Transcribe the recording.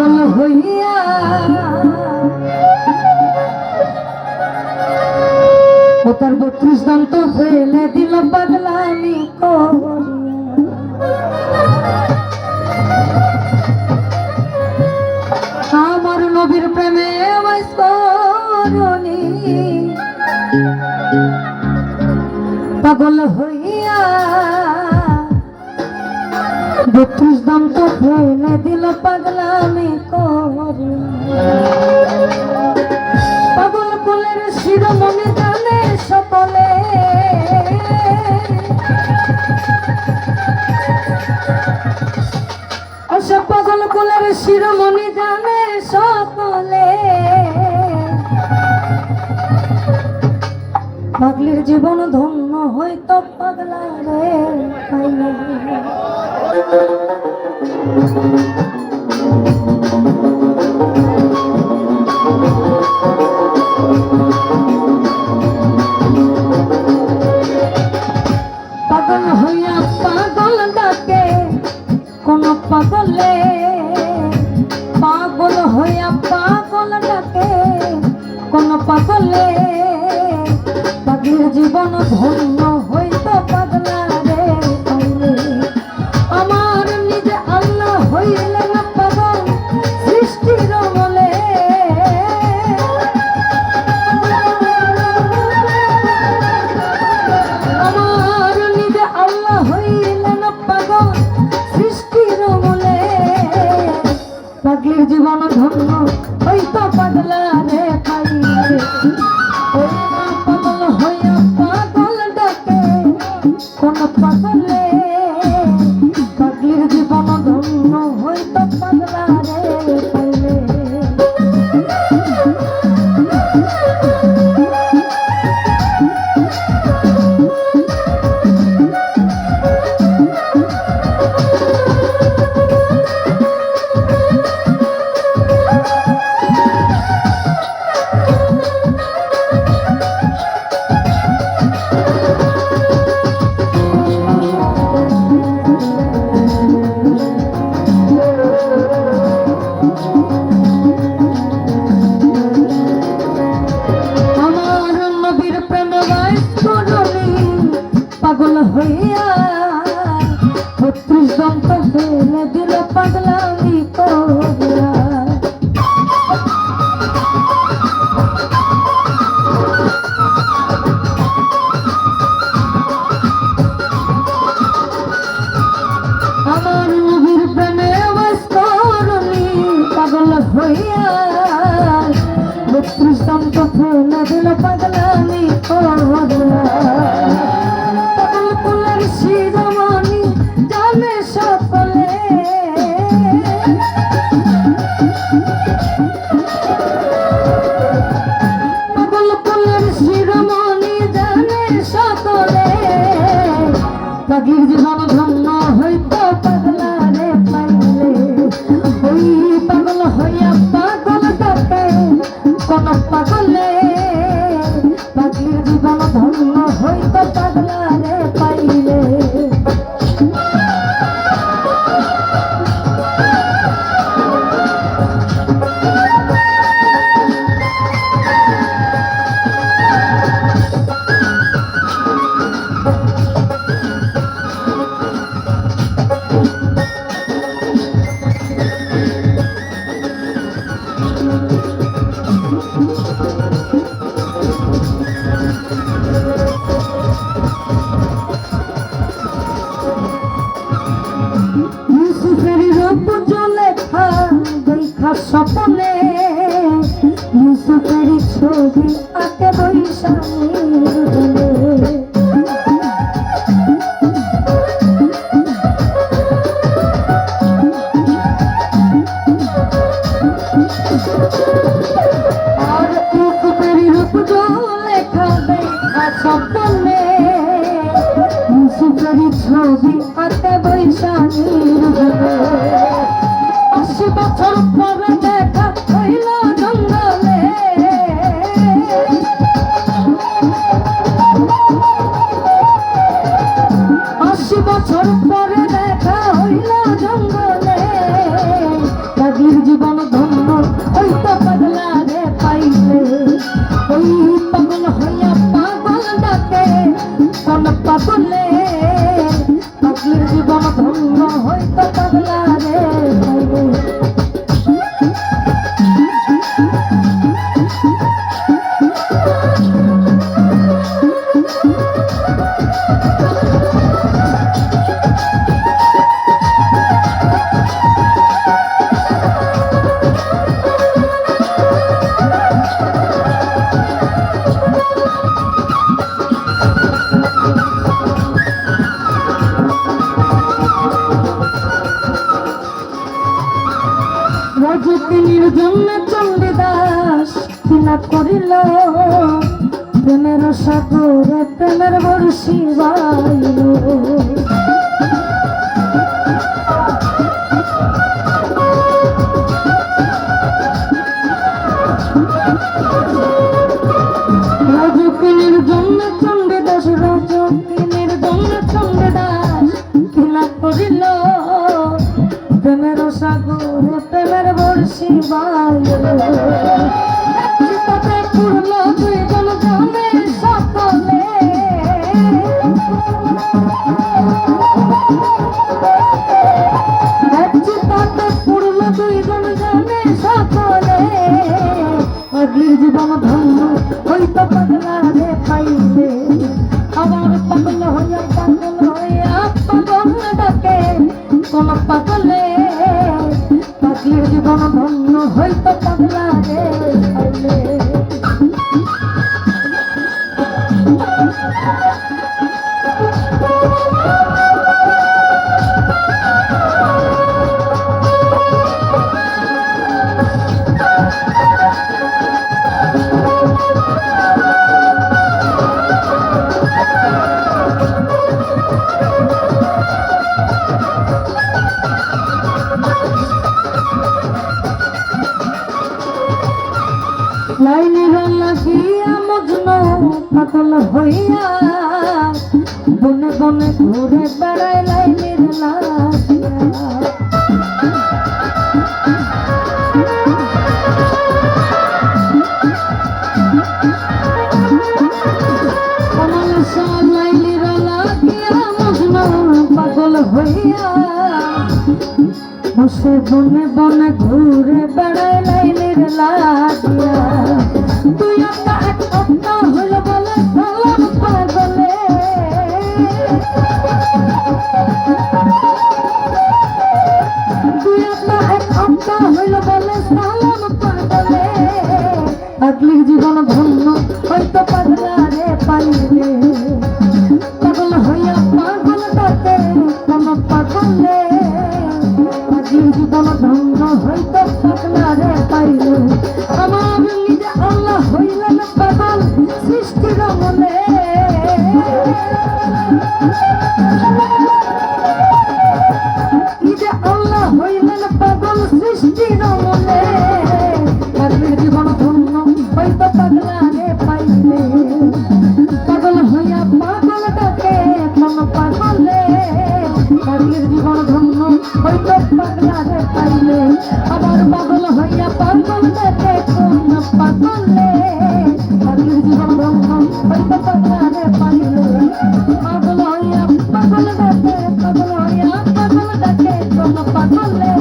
পাগল হইয়া ও তার 32 দন্ত ফেলে দিল পাগলামি আমার নবীর প্রেমে করনি পাগল হইয়া 32 দন্ত ফেলে দিল পাগলামি করি পাগল কুলের শিরোমণি জানে সকলে সে পাগল কুলের শিরোমণি জানে সকলে পাগলের জীবন ধন্য হইতো পাগলা রে পাইলে পাগল হইয়া পাগল ডাকে কোন পাগলে পাগল হইয়া পাগল ডাকে কোন পাগলে পাগলের জীবন ধন্য হইতো পাগলা রে পাইলে আমার নিজে আল্লাহ হইলেন পাগল সৃষ্টির মলে আমার নিজে আল্লাহ হইলেন পাগল সৃষ্টির মলে পাগলের জীবন ধন্য হইতো পাগলা রে পাইলে পাগল হইয়া পাগল ডাকে কোন পাগলে পাগলের জীবন ধন্য হইতো পাগলা রে পাইলে পাগল হইয়া 32 দন্ত ফেলে দিল পাগলামি করিয়া আমার নবীর প্রেমে বাস করনি পাগল হইয়া 32 দন্ত ফেলে দিল পাগলামি করিয়া শিরোমণি জানে সকলে পাগল কুলের শিরোমণি জানে সকলে পাগলের জীবন ধন্য হইতো পাগলা রে পাইলে ওই পাগল হইয়া পাগল ডাকে কোন পাগলে পাগলের জীবন ধন্য হইতো পাগলা রে পাইলে স্বপ্নে ইউসুফের ছবি আঁকে বৈশাখীর আর ইউসুফের রূপ লেখা দেখা স্বপ্নে ইউসুফের ছবি আঁকে বৈশাখীর 80 বছর পরে দেখা হইল জঙ্গলে 80 বছর পরে দেখা হইল জঙ্গলে পাগলের জীবন কোন পাগলে পাগলের জীবন ধন্য হইতো পাগলা রে পাইলে। রজকিনীর জন্য চণ্ডীদাস কিনা করিল প্রেমের সাগরে প্রেমের বর্ষি বাইল। রজকিনীর জন্য চণ্ডীদাস রজকিনীর জন্য চণ্ডীদাস কিনা করিল প্রেমের সাগরে প্রেমের বর্ষি বাইল। চিতাতে পুরল দুইজন জানে সকলে চিতাতে পুরল দুইজন জানে সকলে পাগলির জীবন ধন্য হইতো পাগলা রে পাইলে। আমার পাগল হইয়া পাগল ডাকে কোন পাগলে পাগলির জীবন ধন্য হইতো পাগলা রে পাইলে। লাইনের লাগিয়া মজনু পাগল হইয়া বনে বনে ঘুরে বেড়ায় লাইনের লাগিয়া। লাইনের লাগিয়া মজনু পাগল হইয়া বসে বনে বনে ঘুরে বেড়ায় লাইনের লাগিয়া। তুই একটা এক অপ্তা হইল বলে সালাম পাগলে তুই একটা এক অপ্তা হইল বলে সালাম পাগলে পাগলির জীবন ধন্য হইতো পাগলা রে পাইলে। পাগল হইয়া পাগল ডাকে কোন পাগলে পাগলির জীবন ধন্য হইতো পাগলা রে পাইলে। আমার নিজে আল্লাহ হইলেন পাগল সৃষ্টির মনে নিজে আল্লাহ হইলেন পাগল সৃষ্টির মনে পাগলির জীবন ধন্য হইতো পাগলা রে পাইলে। পাগল হইয়া পাগল ডাকে কোন পাগলে পাগলির জীবন ধন্য হইতো পাগলা রে পাইলে। আবার পাগল হইয়া পাগল ডাকে কোন পাগলে পাগলির জীবন ধন্য হইতো পাগলা রে পাইলে। পাগল হইয়া পাগল ডাকে পাগল হইয়া পাগল ডাকে কোন পাগলে